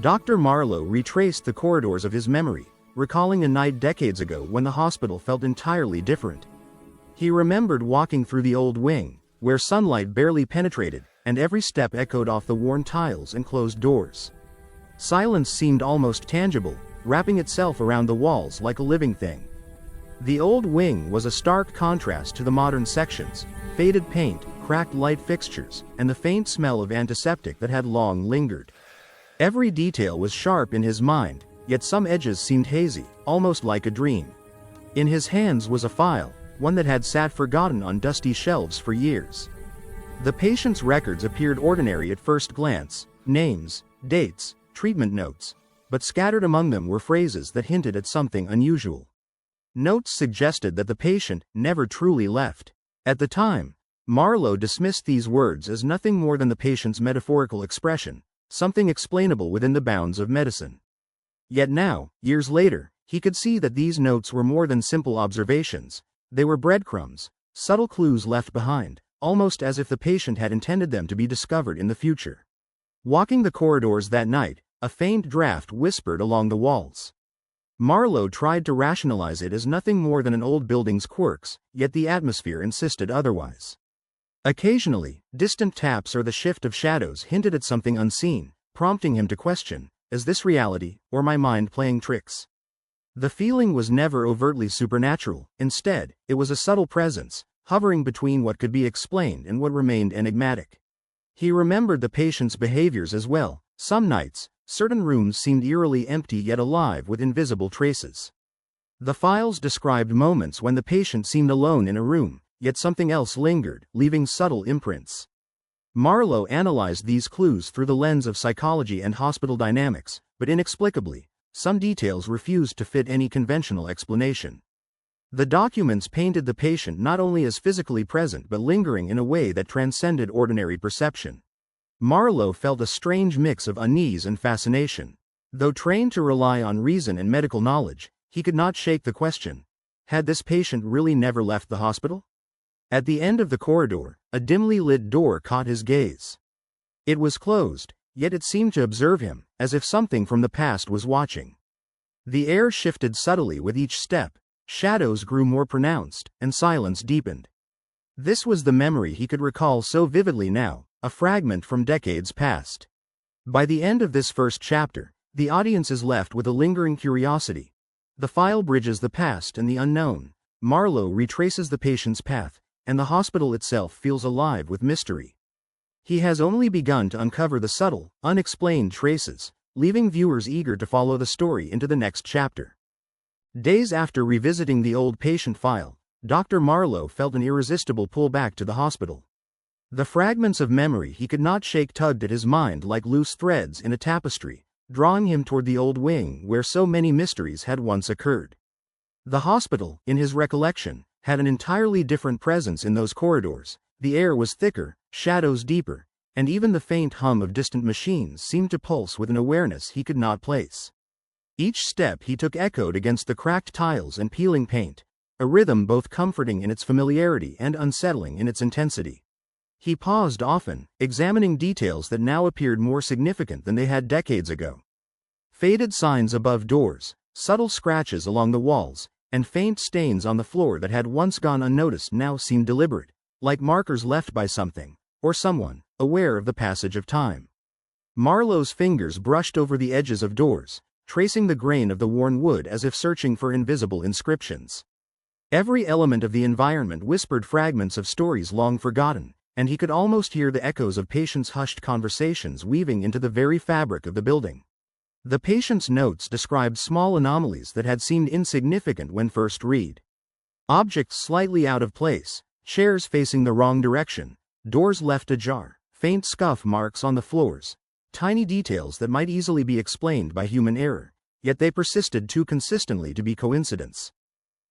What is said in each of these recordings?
Dr. Marlowe retraced the corridors of his memory, recalling a night decades ago when the hospital felt entirely different. He remembered walking through the old wing, where sunlight barely penetrated, and every step echoed off the worn tiles and closed doors. Silence seemed almost tangible, wrapping itself around the walls like a living thing. The old wing was a stark contrast to the modern sections: faded paint, cracked light fixtures, and the faint smell of antiseptic that had long lingered. Every detail was sharp in his mind, yet some edges seemed hazy, almost like a dream. In his hands was a file, one that had sat forgotten on dusty shelves for years. The patient's records appeared ordinary at first glance: names, dates, treatment notes, but scattered among them were phrases that hinted at something unusual. Notes suggested that the patient never truly left. At the time, Marlowe dismissed these words as nothing more than the patient's metaphorical expression, something explainable within the bounds of medicine. Yet now, years later, he could see that these notes were more than simple observations. They were breadcrumbs, subtle clues left behind, almost as if the patient had intended them to be discovered in the future. Walking the corridors that night, a faint draft whispered along the walls. Marlowe tried to rationalize it as nothing more than an old building's quirks, yet the atmosphere insisted otherwise. Occasionally, distant taps or the shift of shadows hinted at something unseen, prompting him to question: is this reality, or my mind playing tricks? The feeling was never overtly supernatural. Instead, it was a subtle presence, hovering between what could be explained and what remained enigmatic. He remembered the patient's behaviors as well. Some nights, certain rooms seemed eerily empty yet alive with invisible traces. The files described moments when the patient seemed alone in a room, yet something else lingered, leaving subtle imprints. Marlowe analyzed these clues through the lens of psychology and hospital dynamics, but inexplicably, some details refused to fit any conventional explanation. The documents painted the patient not only as physically present but lingering in a way that transcended ordinary perception. Marlowe felt a strange mix of unease and fascination. Though trained to rely on reason and medical knowledge, he could not shake the question: had this patient really never left the hospital? At the end of the corridor, a dimly lit door caught his gaze. It was closed, yet it seemed to observe him, as if something from the past was watching. The air shifted subtly with each step, shadows grew more pronounced, and silence deepened. This was the memory he could recall so vividly now, a fragment from decades past. By the end of this first chapter, the audience is left with a lingering curiosity. The file bridges the past and the unknown. Marlowe retraces the patient's path, and the hospital itself feels alive with mystery. He has only begun to uncover the subtle, unexplained traces, leaving viewers eager to follow the story into the next chapter. Days after revisiting the old patient file, Dr. Marlowe felt an irresistible pull back to the hospital. The fragments of memory he could not shake tugged at his mind like loose threads in a tapestry, drawing him toward the old wing where so many mysteries had once occurred. The hospital, in his recollection, had an entirely different presence in those corridors. The air was thicker, shadows deeper, and even the faint hum of distant machines seemed to pulse with an awareness he could not place. Each step he took echoed against the cracked tiles and peeling paint, a rhythm both comforting in its familiarity and unsettling in its intensity. He paused often, examining details that now appeared more significant than they had decades ago. Faded signs above doors, subtle scratches along the walls, and faint stains on the floor that had once gone unnoticed now seemed deliberate, like markers left by something, or someone, aware of the passage of time. Marlowe's fingers brushed over the edges of doors, tracing the grain of the worn wood as if searching for invisible inscriptions. Every element of the environment whispered fragments of stories long forgotten, and he could almost hear the echoes of patients' hushed conversations weaving into the very fabric of the building. The patient's notes described small anomalies that had seemed insignificant when first read. Objects slightly out of place, chairs facing the wrong direction, doors left ajar, faint scuff marks on the floors, tiny details that might easily be explained by human error, yet they persisted too consistently to be coincidence.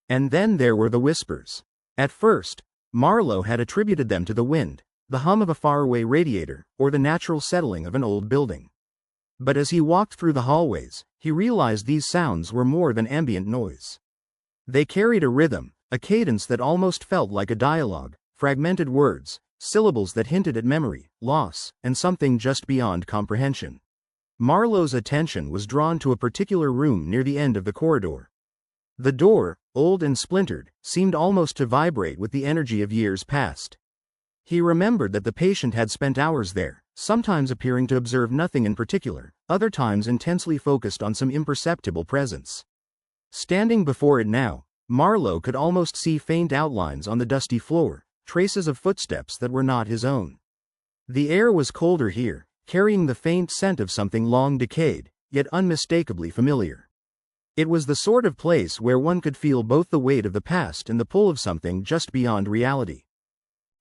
And then there were the whispers. At first, Marlowe had attributed them to the wind, the hum of a faraway radiator, or the natural settling of an old building. But as he walked through the hallways, he realized these sounds were more than ambient noise. They carried a rhythm, a cadence that almost felt like a dialogue, fragmented words, syllables that hinted at memory, loss, and something just beyond comprehension. Marlowe's attention was drawn to a particular room near the end of the corridor. The door, old and splintered, seemed almost to vibrate with the energy of years past. He remembered that the patient had spent hours there, sometimes appearing to observe nothing in particular, other times intensely focused on some imperceptible presence. Standing before it now, Marlowe could almost see faint outlines on the dusty floor, traces of footsteps that were not his own. The air was colder here, carrying the faint scent of something long decayed, yet unmistakably familiar. It was the sort of place where one could feel both the weight of the past and the pull of something just beyond reality.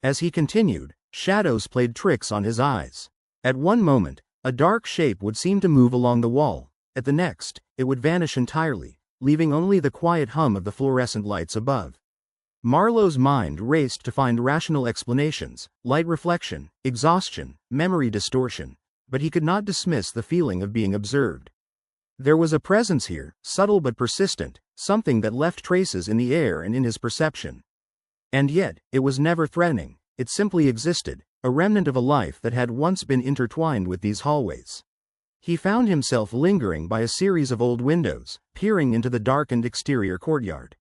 As he continued, shadows played tricks on his eyes. At one moment, a dark shape would seem to move along the wall, at the next, it would vanish entirely, leaving only the quiet hum of the fluorescent lights above. Marlowe's mind raced to find rational explanations, light reflection, exhaustion, memory distortion, but he could not dismiss the feeling of being observed. There was a presence here, subtle but persistent, something that left traces in the air and in his perception. And yet, it was never threatening, it simply existed, a remnant of a life that had once been intertwined with these hallways. He found himself lingering by a series of old windows, peering into the darkened exterior courtyard.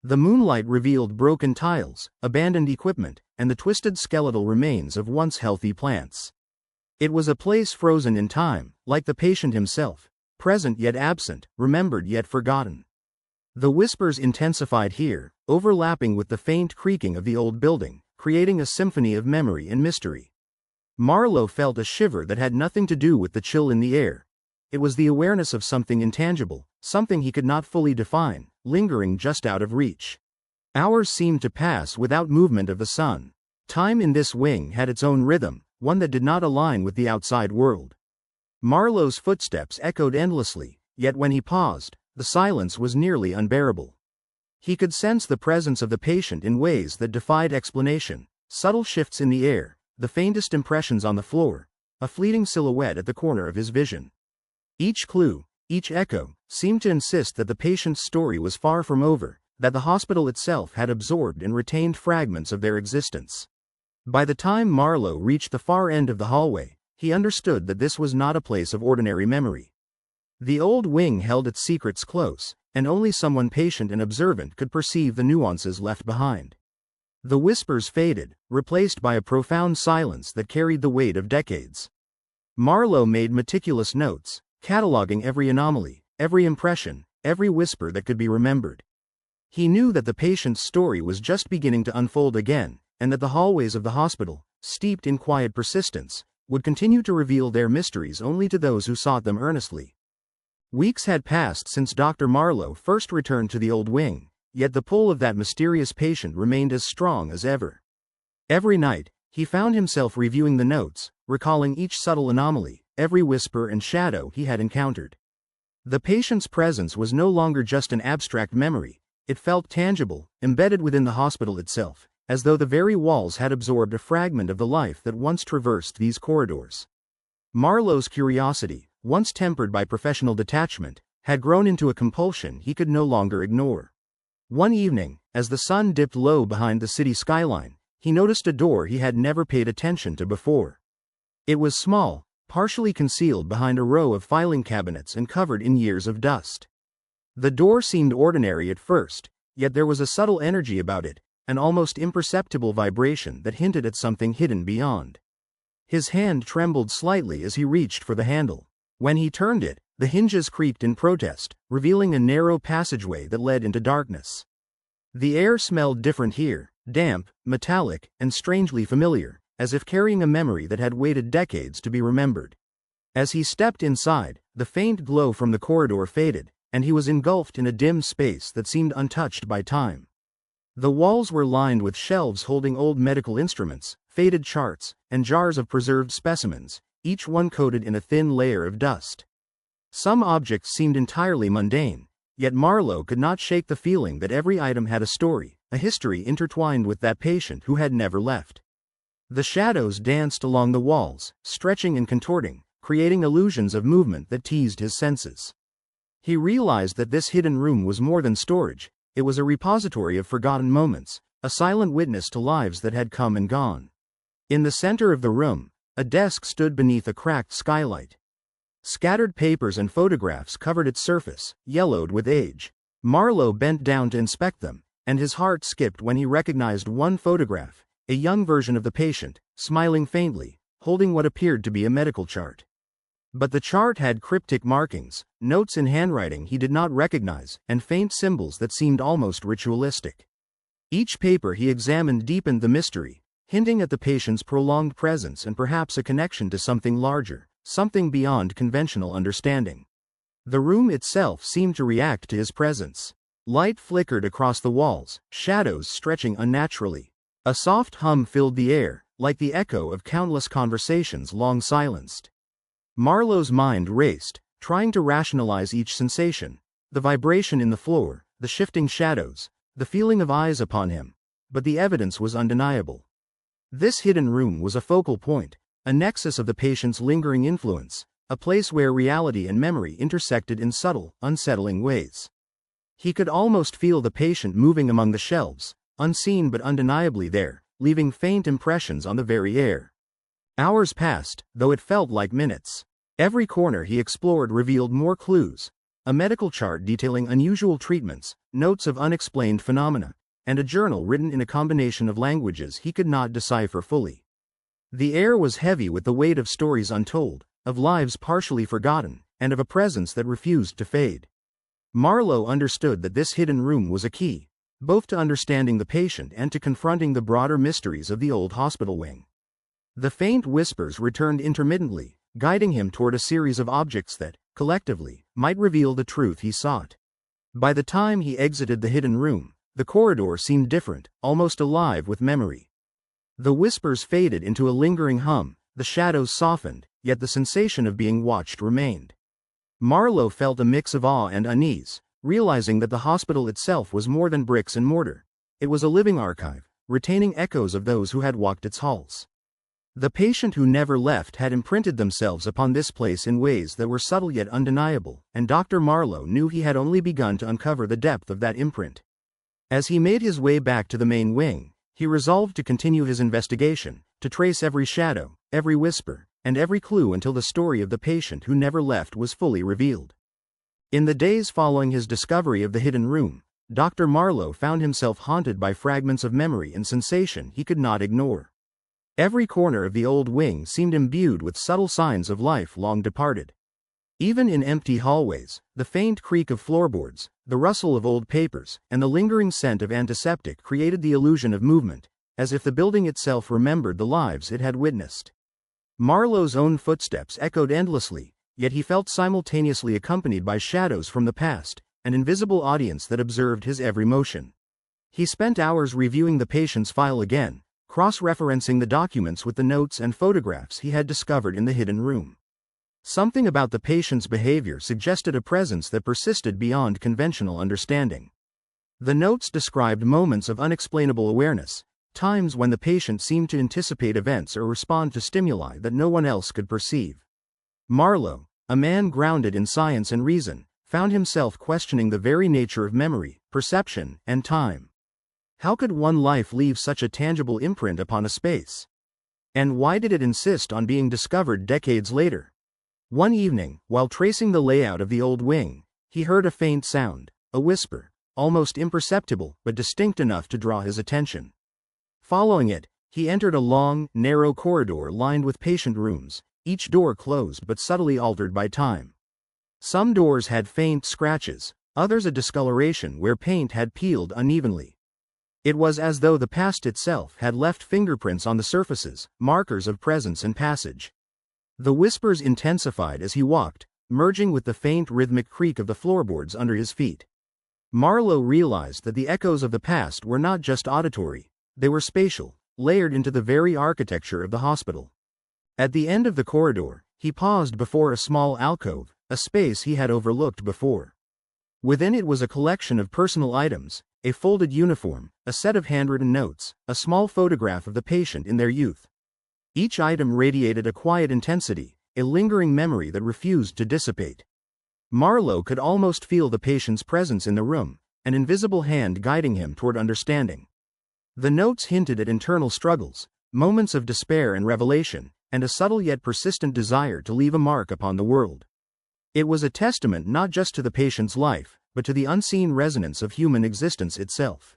The moonlight revealed broken tiles, abandoned equipment, and the twisted skeletal remains of once healthy plants. It was a place frozen in time, like the patient himself, present yet absent, remembered yet forgotten. The whispers intensified here, overlapping with the faint creaking of the old building, creating a symphony of memory and mystery. Marlowe felt a shiver that had nothing to do with the chill in the air. It was the awareness of something intangible, something he could not fully define, lingering just out of reach. Hours seemed to pass without movement of the sun. Time in this wing had its own rhythm, one that did not align with the outside world. Marlowe's footsteps echoed endlessly, yet when he paused, the silence was nearly unbearable. He could sense the presence of the patient in ways that defied explanation, subtle shifts in the air, the faintest impressions on the floor, a fleeting silhouette at the corner of his vision. Each clue, each echo, seemed to insist that the patient's story was far from over, that the hospital itself had absorbed and retained fragments of their existence. By the time Marlowe reached the far end of the hallway, he understood that this was not a place of ordinary memory. The old wing held its secrets close, and only someone patient and observant could perceive the nuances left behind. The whispers faded, replaced by a profound silence that carried the weight of decades. Marlowe made meticulous notes, cataloging every anomaly, every impression, every whisper that could be remembered. He knew that the patient's story was just beginning to unfold again, and that the hallways of the hospital, steeped in quiet persistence, would continue to reveal their mysteries only to those who sought them earnestly. Weeks had passed since Dr. Marlowe first returned to the old wing, yet the pull of that mysterious patient remained as strong as ever. Every night, he found himself reviewing the notes, recalling each subtle anomaly, every whisper and shadow he had encountered. The patient's presence was no longer just an abstract memory, it felt tangible, embedded within the hospital itself, as though the very walls had absorbed a fragment of the life that once traversed these corridors. Marlowe's curiosity, once tempered by professional detachment, had grown into a compulsion he could no longer ignore. One evening, as the sun dipped low behind the city skyline, he noticed a door he had never paid attention to before. It was small, partially concealed behind a row of filing cabinets and covered in years of dust. The door seemed ordinary at first, yet there was a subtle energy about it, an almost imperceptible vibration that hinted at something hidden beyond. His hand trembled slightly as he reached for the handle. When he turned it, the hinges creaked in protest, revealing a narrow passageway that led into darkness. The air smelled different here, damp, metallic, and strangely familiar, as if carrying a memory that had waited decades to be remembered. As he stepped inside, the faint glow from the corridor faded, and he was engulfed in a dim space that seemed untouched by time. The walls were lined with shelves holding old medical instruments, faded charts, and jars of preserved specimens, each one coated in a thin layer of dust. Some objects seemed entirely mundane, yet Marlowe could not shake the feeling that every item had a story, a history intertwined with that patient who had never left. The shadows danced along the walls, stretching and contorting, creating illusions of movement that teased his senses. He realized that this hidden room was more than storage, it was a repository of forgotten moments, a silent witness to lives that had come and gone. In the center of the room, a desk stood beneath a cracked skylight. Scattered papers and photographs covered its surface, yellowed with age. Marlowe bent down to inspect them, and his heart skipped when he recognized one photograph, a young version of the patient, smiling faintly, holding what appeared to be a medical chart. But the chart had cryptic markings, notes in handwriting he did not recognize, and faint symbols that seemed almost ritualistic. Each paper he examined deepened the mystery, hinting at the patient's prolonged presence and perhaps a connection to something larger, something beyond conventional understanding. The room itself seemed to react to his presence. Light flickered across the walls, shadows stretching unnaturally. A soft hum filled the air, like the echo of countless conversations long silenced. Marlowe's mind raced, trying to rationalize each sensation, the vibration in the floor, the shifting shadows, the feeling of eyes upon him, but the evidence was undeniable. This hidden room was a focal point, a nexus of the patient's lingering influence, a place where reality and memory intersected in subtle, unsettling ways. He could almost feel the patient moving among the shelves, unseen but undeniably there, leaving faint impressions on the very air. Hours passed, though it felt like minutes. Every corner he explored revealed more clues, a medical chart detailing unusual treatments, notes of unexplained phenomena, and a journal written in a combination of languages he could not decipher fully. The air was heavy with the weight of stories untold, of lives partially forgotten, and of a presence that refused to fade. Marlowe understood that this hidden room was a key, both to understanding the patient and to confronting the broader mysteries of the old hospital wing. The faint whispers returned intermittently, guiding him toward a series of objects that, collectively, might reveal the truth he sought. By the time he exited the hidden room, the corridor seemed different, almost alive with memory. The whispers faded into a lingering hum, the shadows softened, yet the sensation of being watched remained. Marlowe felt a mix of awe and unease, realizing that the hospital itself was more than bricks and mortar. It was a living archive, retaining echoes of those who had walked its halls. The patient who never left had imprinted themselves upon this place in ways that were subtle yet undeniable, and Dr. Marlowe knew he had only begun to uncover the depth of that imprint. As he made his way back to the main wing, he resolved to continue his investigation, to trace every shadow, every whisper, and every clue until the story of the patient who never left was fully revealed. In the days following his discovery of the hidden room, Dr. Marlowe found himself haunted by fragments of memory and sensation he could not ignore. Every corner of the old wing seemed imbued with subtle signs of life long departed. Even in empty hallways, the faint creak of floorboards, the rustle of old papers, and the lingering scent of antiseptic created the illusion of movement, as if the building itself remembered the lives it had witnessed. Marlowe's own footsteps echoed endlessly, yet he felt simultaneously accompanied by shadows from the past, an invisible audience that observed his every motion. He spent hours reviewing the patient's file again, cross-referencing the documents with the notes and photographs he had discovered in the hidden room. Something about the patient's behavior suggested a presence that persisted beyond conventional understanding. The notes described moments of unexplainable awareness, times when the patient seemed to anticipate events or respond to stimuli that no one else could perceive. Marlowe, a man grounded in science and reason, found himself questioning the very nature of memory, perception, and time. How could one life leave such a tangible imprint upon a space? And why did it insist on being discovered decades later? One evening, while tracing the layout of the old wing, he heard a faint sound, a whisper, almost imperceptible but distinct enough to draw his attention. Following it, he entered a long, narrow corridor lined with patient rooms, each door closed but subtly altered by time. Some doors had faint scratches, others a discoloration where paint had peeled unevenly. It was as though the past itself had left fingerprints on the surfaces, markers of presence and passage. The whispers intensified as he walked, merging with the faint rhythmic creak of the floorboards under his feet. Marlowe realized that the echoes of the past were not just auditory, they were spatial, layered into the very architecture of the hospital. At the end of the corridor, he paused before a small alcove, a space he had overlooked before. Within it was a collection of personal items, a folded uniform, a set of handwritten notes, a small photograph of the patient in their youth. Each item radiated a quiet intensity, a lingering memory that refused to dissipate. Marlowe could almost feel the patient's presence in the room, an invisible hand guiding him toward understanding. The notes hinted at internal struggles, moments of despair and revelation, and a subtle yet persistent desire to leave a mark upon the world. It was a testament not just to the patient's life, but to the unseen resonance of human existence itself.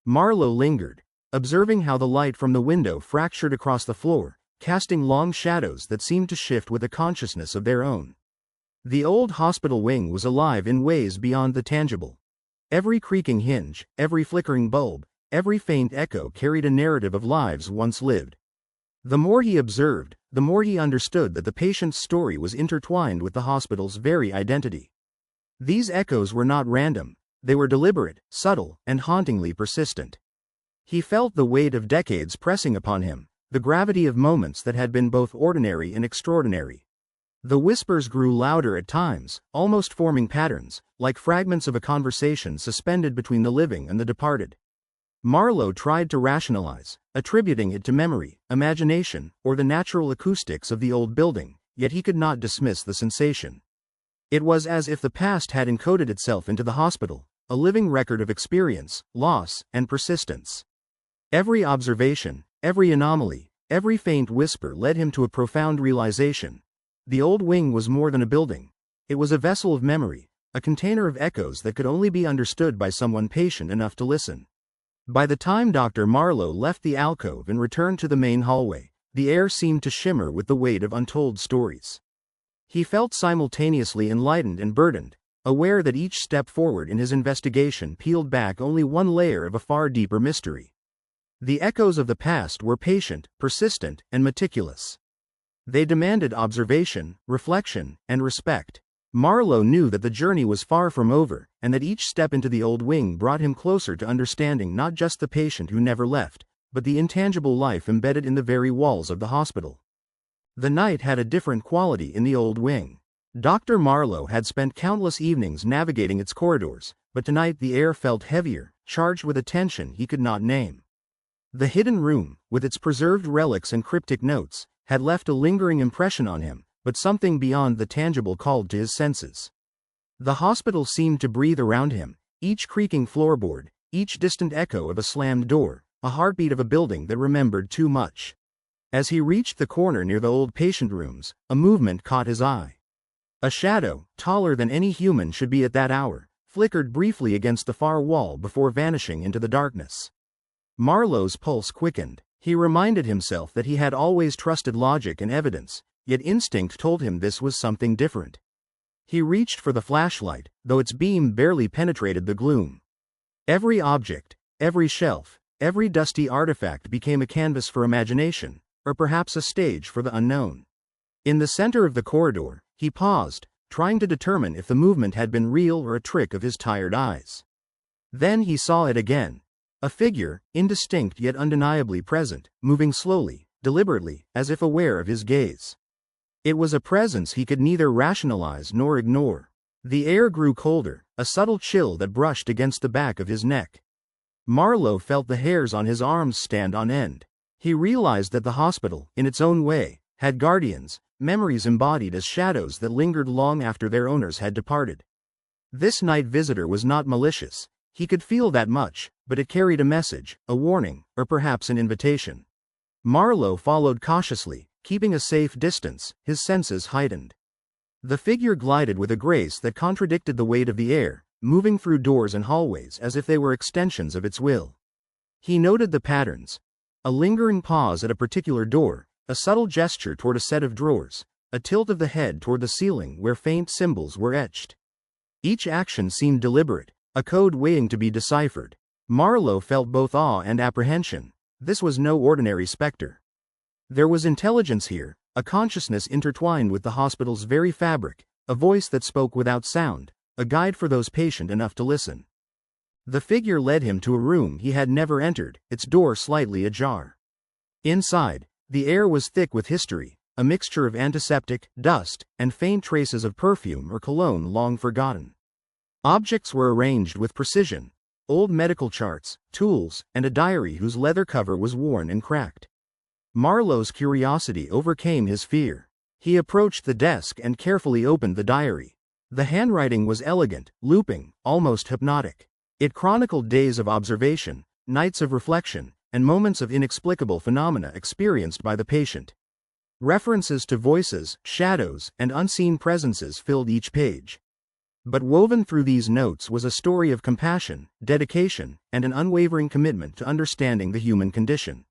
Marlowe lingered, observing how the light from the window fractured across the floor, casting long shadows that seemed to shift with a consciousness of their own. The old hospital wing was alive in ways beyond the tangible. Every creaking hinge, every flickering bulb, every faint echo carried a narrative of lives once lived. The more he observed, the more he understood that the patient's story was intertwined with the hospital's very identity. These echoes were not random, they were deliberate, subtle, and hauntingly persistent. He felt the weight of decades pressing upon him, the gravity of moments that had been both ordinary and extraordinary. The whispers grew louder at times, almost forming patterns, like fragments of a conversation suspended between the living and the departed. Marlowe tried to rationalize, attributing it to memory, imagination, or the natural acoustics of the old building, yet he could not dismiss the sensation. It was as if the past had encoded itself into the hospital, a living record of experience, loss, and persistence. Every observation, every anomaly, every faint whisper led him to a profound realization. The old wing was more than a building. It was a vessel of memory, a container of echoes that could only be understood by someone patient enough to listen. By the time Dr. Marlowe left the alcove and returned to the main hallway, the air seemed to shimmer with the weight of untold stories. He felt simultaneously enlightened and burdened, aware that each step forward in his investigation peeled back only one layer of a far deeper mystery. The echoes of the past were patient, persistent, and meticulous. They demanded observation, reflection, and respect. Marlowe knew that the journey was far from over, and that each step into the old wing brought him closer to understanding not just the patient who never left, but the intangible life embedded in the very walls of the hospital. The night had a different quality in the old wing. Dr. Marlowe had spent countless evenings navigating its corridors, but tonight the air felt heavier, charged with a tension he could not name. The hidden room, with its preserved relics and cryptic notes, had left a lingering impression on him, but something beyond the tangible called to his senses. The hospital seemed to breathe around him, each creaking floorboard, each distant echo of a slammed door, a heartbeat of a building that remembered too much. As he reached the corner near the old patient rooms, a movement caught his eye. A shadow, taller than any human should be at that hour, flickered briefly against the far wall before vanishing into the darkness. Marlowe's pulse quickened. He reminded himself that he had always trusted logic and evidence, yet instinct told him this was something different. He reached for the flashlight, though its beam barely penetrated the gloom. Every object, every shelf, every dusty artifact became a canvas for imagination, or perhaps a stage for the unknown. In the center of the corridor, he paused, trying to determine if the movement had been real or a trick of his tired eyes. Then he saw it again. A figure, indistinct yet undeniably present, moving slowly, deliberately, as if aware of his gaze. It was a presence he could neither rationalize nor ignore. The air grew colder, a subtle chill that brushed against the back of his neck. Marlowe felt the hairs on his arms stand on end. He realized that the hospital, in its own way, had guardians, memories embodied as shadows that lingered long after their owners had departed. This night visitor was not malicious. He could feel that much, but it carried a message, a warning, or perhaps an invitation. Marlowe followed cautiously, keeping a safe distance, his senses heightened. The figure glided with a grace that contradicted the weight of the air, moving through doors and hallways as if they were extensions of its will. He noted the patterns. A lingering pause at a particular door, a subtle gesture toward a set of drawers, a tilt of the head toward the ceiling where faint symbols were etched. Each action seemed deliberate, a code waiting to be deciphered. Marlowe felt both awe and apprehension. This was no ordinary specter. There was intelligence here, a consciousness intertwined with the hospital's very fabric, a voice that spoke without sound, a guide for those patient enough to listen. The figure led him to a room he had never entered, its door slightly ajar. Inside, the air was thick with history, a mixture of antiseptic, dust, and faint traces of perfume or cologne long forgotten. Objects were arranged with precision, old medical charts, tools, and a diary whose leather cover was worn and cracked. Marlowe's curiosity overcame his fear. He approached the desk and carefully opened the diary. The handwriting was elegant, looping, almost hypnotic. It chronicled days of observation, nights of reflection, and moments of inexplicable phenomena experienced by the patient. References to voices, shadows, and unseen presences filled each page. But woven through these notes was a story of compassion, dedication, and an unwavering commitment to understanding the human condition.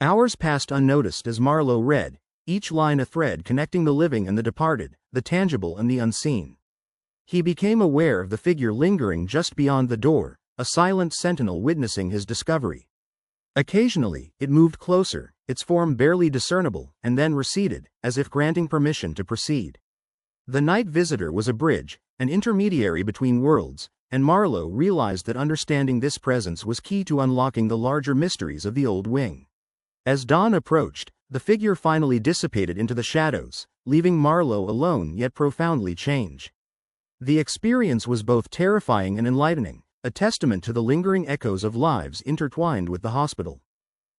Hours passed unnoticed as Marlowe read, each line a thread connecting the living and the departed, the tangible and the unseen. He became aware of the figure lingering just beyond the door, a silent sentinel witnessing his discovery. Occasionally, it moved closer, its form barely discernible, and then receded, as if granting permission to proceed. The night visitor was a bridge, an intermediary between worlds, and Marlowe realized that understanding this presence was key to unlocking the larger mysteries of the old wing. As dawn approached, the figure finally dissipated into the shadows, leaving Marlowe alone yet profoundly changed. The experience was both terrifying and enlightening, a testament to the lingering echoes of lives intertwined with the hospital.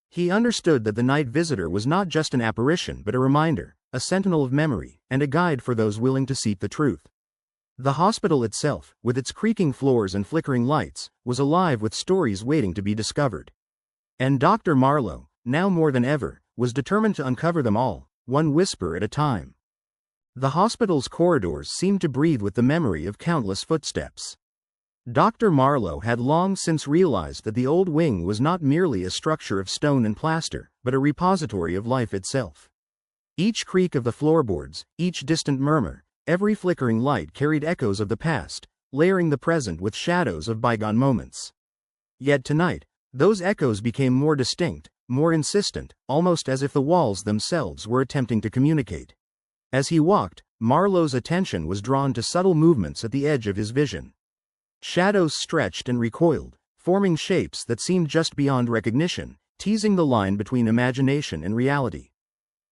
He understood that the night visitor was not just an apparition but a reminder, a sentinel of memory, and a guide for those willing to seek the truth. The hospital itself, with its creaking floors and flickering lights, was alive with stories waiting to be discovered. And Dr. Marlowe, now more than ever, was determined to uncover them all, one whisper at a time. The hospital's corridors seemed to breathe with the memory of countless footsteps. Dr. Marlowe had long since realized that the old wing was not merely a structure of stone and plaster, but a repository of life itself. Each creak of the floorboards, each distant murmur, every flickering light carried echoes of the past, layering the present with shadows of bygone moments. Yet tonight, those echoes became more distinct, more insistent, almost as if the walls themselves were attempting to communicate. As he walked, Marlowe's attention was drawn to subtle movements at the edge of his vision. Shadows stretched and recoiled, forming shapes that seemed just beyond recognition, teasing the line between imagination and reality.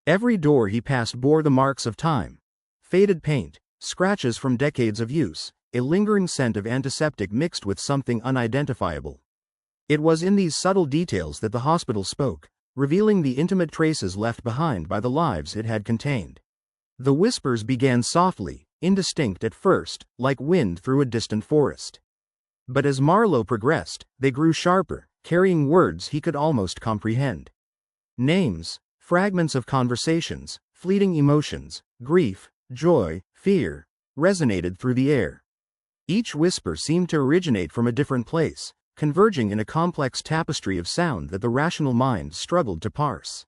Every door he passed bore the marks of time. Faded paint, scratches from decades of use, a lingering scent of antiseptic mixed with something unidentifiable. It was in these subtle details that the hospital spoke, revealing the intimate traces left behind by the lives it had contained. The whispers began softly, indistinct at first, like wind through a distant forest. But as Marlowe progressed, they grew sharper, carrying words he could almost comprehend. Names, fragments of conversations, fleeting emotions, grief, joy, fear, resonated through the air. Each whisper seemed to originate from a different place, converging in a complex tapestry of sound that the rational mind struggled to parse.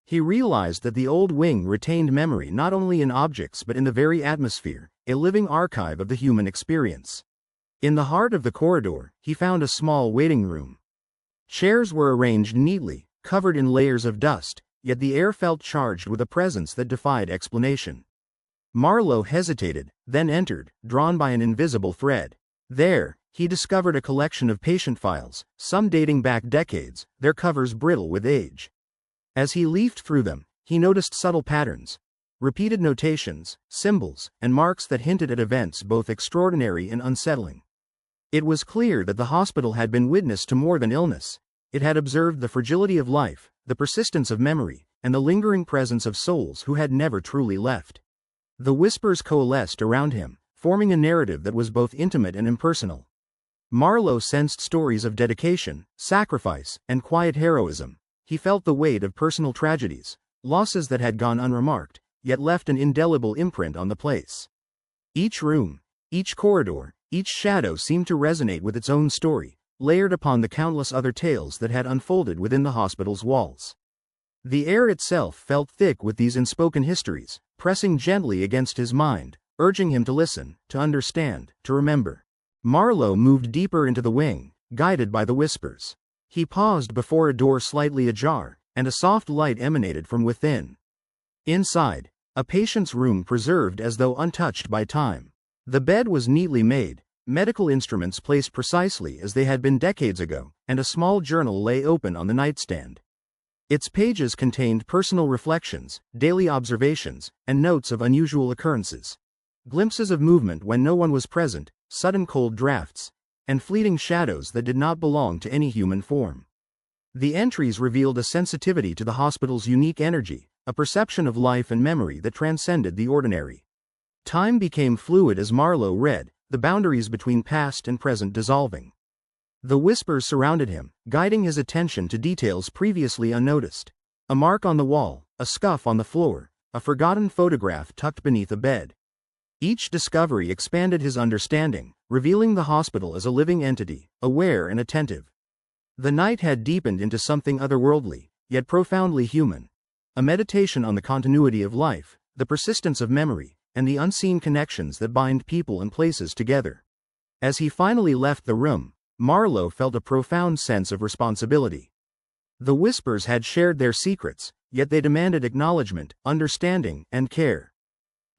He realized that the old wing retained memory not only in objects but in the very atmosphere, a living archive of the human experience. In the heart of the corridor, he found a small waiting room. Chairs were arranged neatly, covered in layers of dust, yet the air felt charged with a presence that defied explanation. Marlowe hesitated, then entered, drawn by an invisible thread. There, he discovered a collection of patient files, some dating back decades, their covers brittle with age. As he leafed through them, he noticed subtle patterns, repeated notations, symbols, and marks that hinted at events both extraordinary and unsettling. It was clear that the hospital had been witness to more than illness. It had observed the fragility of life, the persistence of memory, and the lingering presence of souls who had never truly left. The whispers coalesced around him, forming a narrative that was both intimate and impersonal. Marlowe sensed stories of dedication, sacrifice, and quiet heroism. He felt the weight of personal tragedies, losses that had gone unremarked, yet left an indelible imprint on the place. Each room, each corridor, each shadow seemed to resonate with its own story, layered upon the countless other tales that had unfolded within the hospital's walls. The air itself felt thick with these unspoken histories, pressing gently against his mind, urging him to listen, to understand, to remember. Marlowe moved deeper into the wing, guided by the whispers. He paused before a door slightly ajar, and a soft light emanated from within. Inside, a patient's room preserved as though untouched by time. The bed was neatly made, medical instruments placed precisely as they had been decades ago, and a small journal lay open on the nightstand. Its pages contained personal reflections, daily observations, and notes of unusual occurrences. Glimpses of movement when no one was present, sudden cold drafts, and fleeting shadows that did not belong to any human form. The entries revealed a sensitivity to the hospital's unique energy, a perception of life and memory that transcended the ordinary. Time became fluid as Marlowe read, the boundaries between past and present dissolving. The whispers surrounded him, guiding his attention to details previously unnoticed. A mark on the wall, a scuff on the floor, a forgotten photograph tucked beneath a bed. Each discovery expanded his understanding, revealing the hospital as a living entity, aware and attentive. The night had deepened into something otherworldly, yet profoundly human. A meditation on the continuity of life, the persistence of memory, and the unseen connections that bind people and places together. As he finally left the room, Marlowe felt a profound sense of responsibility. The whispers had shared their secrets, yet they demanded acknowledgement, understanding, and care.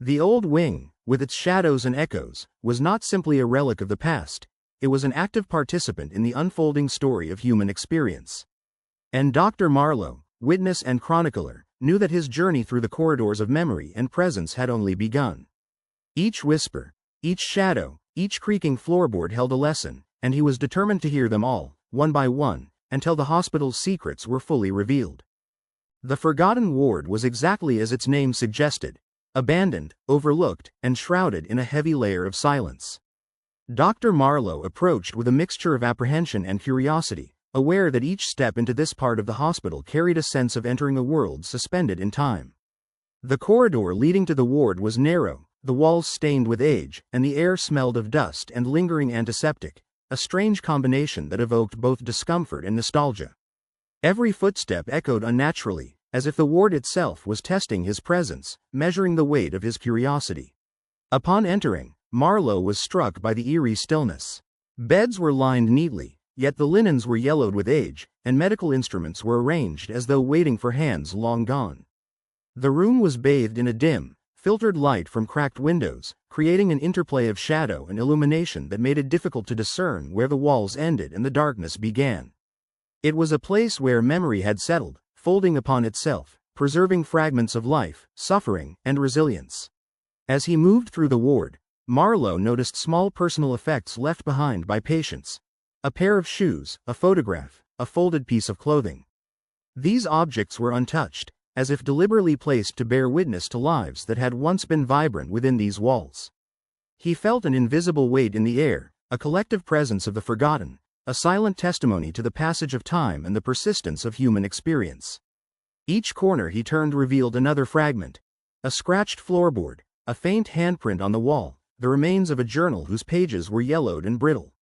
The old wing, with its shadows and echoes, was not simply a relic of the past, it was an active participant in the unfolding story of human experience. And Dr. Marlowe, witness and chronicler, knew that his journey through the corridors of memory and presence had only begun. Each whisper, each shadow, each creaking floorboard held a lesson, and he was determined to hear them all, one by one, until the hospital's secrets were fully revealed. The forgotten ward was exactly as its name suggested, abandoned, overlooked, and shrouded in a heavy layer of silence. Dr. Marlowe approached with a mixture of apprehension and curiosity, aware that each step into this part of the hospital carried a sense of entering a world suspended in time. The corridor leading to the ward was narrow, the walls stained with age, and the air smelled of dust and lingering antiseptic, a strange combination that evoked both discomfort and nostalgia. Every footstep echoed unnaturally, as if the ward itself was testing his presence, measuring the weight of his curiosity. Upon entering, Marlowe was struck by the eerie stillness. Beds were lined neatly, yet the linens were yellowed with age, and medical instruments were arranged as though waiting for hands long gone. The room was bathed in a dim, filtered light from cracked windows, creating an interplay of shadow and illumination that made it difficult to discern where the walls ended and the darkness began. It was a place where memory had settled, folding upon itself, preserving fragments of life, suffering, and resilience. As he moved through the ward, Marlowe noticed small personal effects left behind by patients. A pair of shoes, a photograph, a folded piece of clothing. These objects were untouched, as if deliberately placed to bear witness to lives that had once been vibrant within these walls. He felt an invisible weight in the air, a collective presence of the forgotten, a silent testimony to the passage of time and the persistence of human experience. Each corner he turned revealed another fragment. A scratched floorboard, a faint handprint on the wall, the remains of a journal whose pages were yellowed and brittle.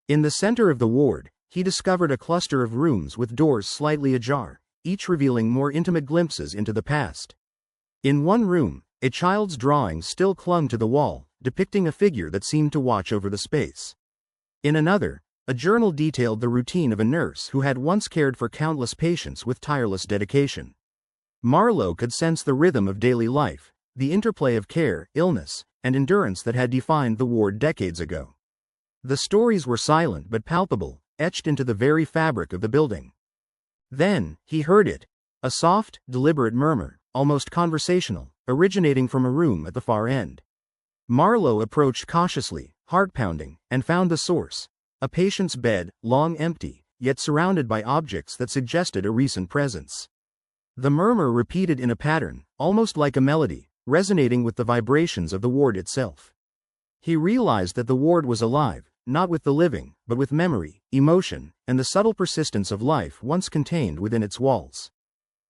In the center of the ward, he discovered a cluster of rooms with doors slightly ajar, each revealing more intimate glimpses into the past. In one room, a child's drawing still clung to the wall, depicting a figure that seemed to watch over the space. In another, a journal detailed the routine of a nurse who had once cared for countless patients with tireless dedication. Marlowe could sense the rhythm of daily life, the interplay of care, illness, and endurance that had defined the ward decades ago. The stories were silent but palpable, etched into the very fabric of the building. Then, he heard it, a soft, deliberate murmur, almost conversational, originating from a room at the far end. Marlowe approached cautiously, heart-pounding, and found the source, a patient's bed, long empty, yet surrounded by objects that suggested a recent presence. The murmur repeated in a pattern, almost like a melody, resonating with the vibrations of the ward itself. He realized that the ward was alive, not with the living, but with memory, emotion, and the subtle persistence of life once contained within its walls.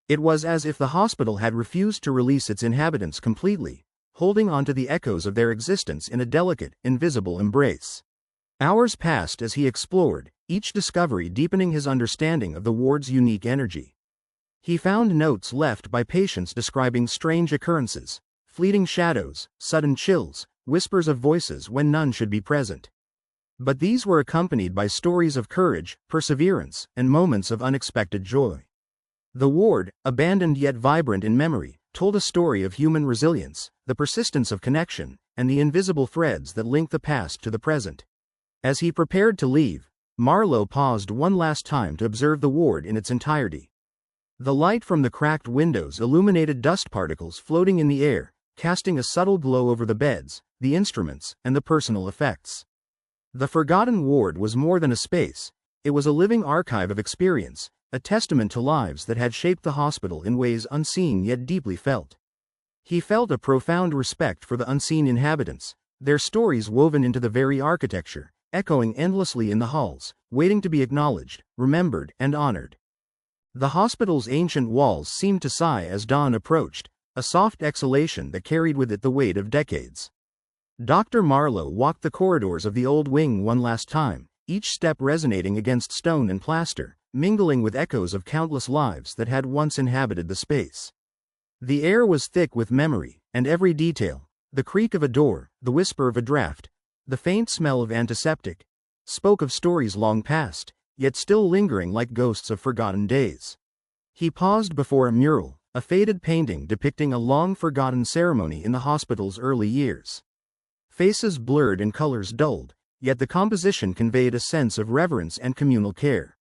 It was as if the hospital had refused to release its inhabitants completely, holding on to the echoes of their existence in a delicate, invisible embrace. Hours passed as he explored, each discovery deepening his understanding of the ward's unique energy. He found notes left by patients describing strange occurrences, fleeting shadows, sudden chills, whispers of voices when none should be present. But these were accompanied by stories of courage, perseverance, and moments of unexpected joy. The ward, abandoned yet vibrant in memory, told a story of human resilience, the persistence of connection, and the invisible threads that link the past to the present. As he prepared to leave, Marlowe paused one last time to observe the ward in its entirety. The light from the cracked windows illuminated dust particles floating in the air, casting a subtle glow over the beds, the instruments, and the personal effects. The forgotten ward was more than a space, it was a living archive of experience, a testament to lives that had shaped the hospital in ways unseen yet deeply felt. He felt a profound respect for the unseen inhabitants, their stories woven into the very architecture, echoing endlessly in the halls, waiting to be acknowledged, remembered, and honored. The hospital's ancient walls seemed to sigh as dawn approached, a soft exhalation that carried with it the weight of decades. Dr. Marlowe walked the corridors of the old wing one last time, each step resonating against stone and plaster, mingling with echoes of countless lives that had once inhabited the space. The air was thick with memory, and every detail, the creak of a door, the whisper of a draft, the faint smell of antiseptic, spoke of stories long past, yet still lingering like ghosts of forgotten days. He paused before a mural, a faded painting depicting a long-forgotten ceremony in the hospital's early years. Faces blurred and colors dulled, yet the composition conveyed a sense of reverence and communal care.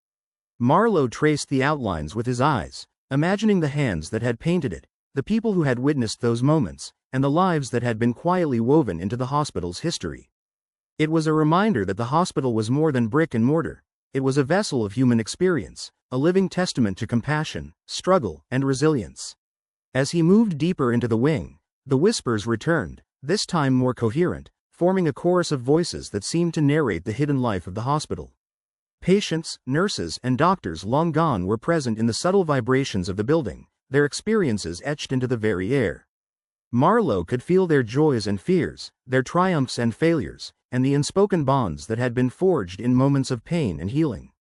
Marlowe traced the outlines with his eyes, imagining the hands that had painted it, the people who had witnessed those moments, and the lives that had been quietly woven into the hospital's history. It was a reminder that the hospital was more than brick and mortar. It was a vessel of human experience, a living testament to compassion, struggle, and resilience. As he moved deeper into the wing, the whispers returned, this time more coherent, forming a chorus of voices that seemed to narrate the hidden life of the hospital. Patients, nurses, and doctors long gone were present in the subtle vibrations of the building, their experiences etched into the very air. Marlowe could feel their joys and fears, their triumphs and failures, and the unspoken bonds that had been forged in moments of pain and healing.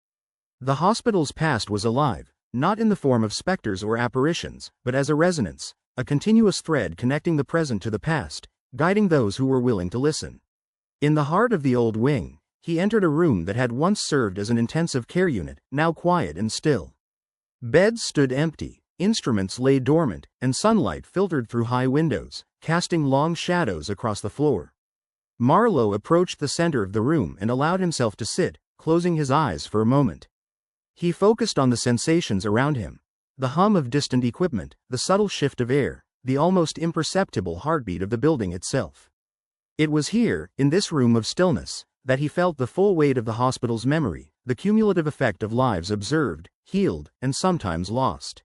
The hospital's past was alive, not in the form of specters or apparitions, but as a resonance, a continuous thread connecting the present to the past, guiding those who were willing to listen. In the heart of the old wing, he entered a room that had once served as an intensive care unit, now quiet and still. Beds stood empty, instruments lay dormant, and sunlight filtered through high windows, casting long shadows across the floor. Marlowe approached the center of the room and allowed himself to sit, closing his eyes for a moment. He focused on the sensations around him, the hum of distant equipment, the subtle shift of air, the almost imperceptible heartbeat of the building itself. It was here, in this room of stillness, that he felt the full weight of the hospital's memory, the cumulative effect of lives observed, healed, and sometimes lost.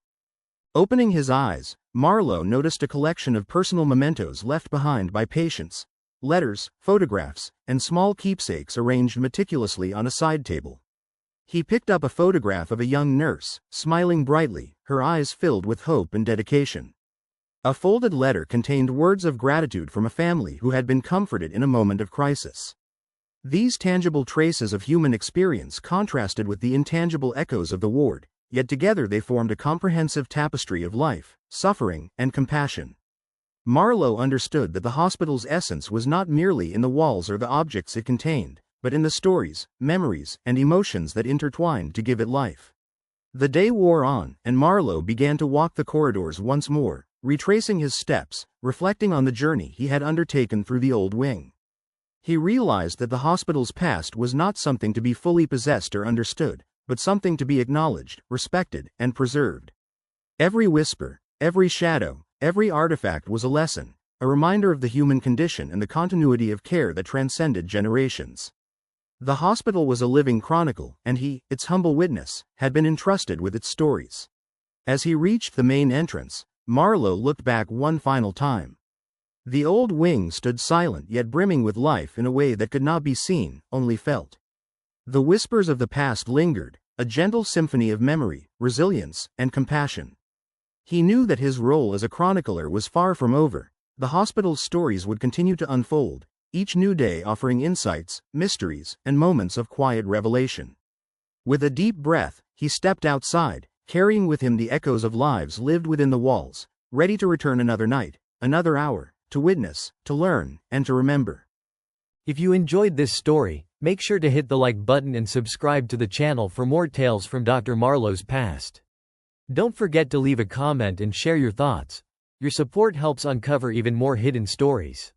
Opening his eyes, Marlowe noticed a collection of personal mementos left behind by patients, letters, photographs, and small keepsakes arranged meticulously on a side table. He picked up a photograph of a young nurse, smiling brightly, her eyes filled with hope and dedication. A folded letter contained words of gratitude from a family who had been comforted in a moment of crisis. These tangible traces of human experience contrasted with the intangible echoes of the ward, yet together they formed a comprehensive tapestry of life, suffering, and compassion. Marlowe understood that the hospital's essence was not merely in the walls or the objects it contained, but in the stories, memories, and emotions that intertwined to give it life. The day wore on, and Marlowe began to walk the corridors once more, retracing his steps, reflecting on the journey he had undertaken through the old wing. He realized that the hospital's past was not something to be fully possessed or understood, but something to be acknowledged, respected, and preserved. Every whisper, every shadow, every artifact was a lesson, a reminder of the human condition and the continuity of care that transcended generations. The hospital was a living chronicle, and he, its humble witness, had been entrusted with its stories. As he reached the main entrance, Marlowe looked back one final time. The old wing stood silent yet brimming with life in a way that could not be seen, only felt. The whispers of the past lingered, a gentle symphony of memory, resilience, and compassion. He knew that his role as a chronicler was far from over. The hospital's stories would continue to unfold, each new day offering insights, mysteries, and moments of quiet revelation. With a deep breath, he stepped outside, carrying with him the echoes of lives lived within the walls, ready to return another night, another hour, to witness, to learn, and to remember. If you enjoyed this story, make sure to hit the like button and subscribe to the channel for more tales from Dr. Marlowe's past. Don't forget to leave a comment and share your thoughts. Your support helps uncover even more hidden stories.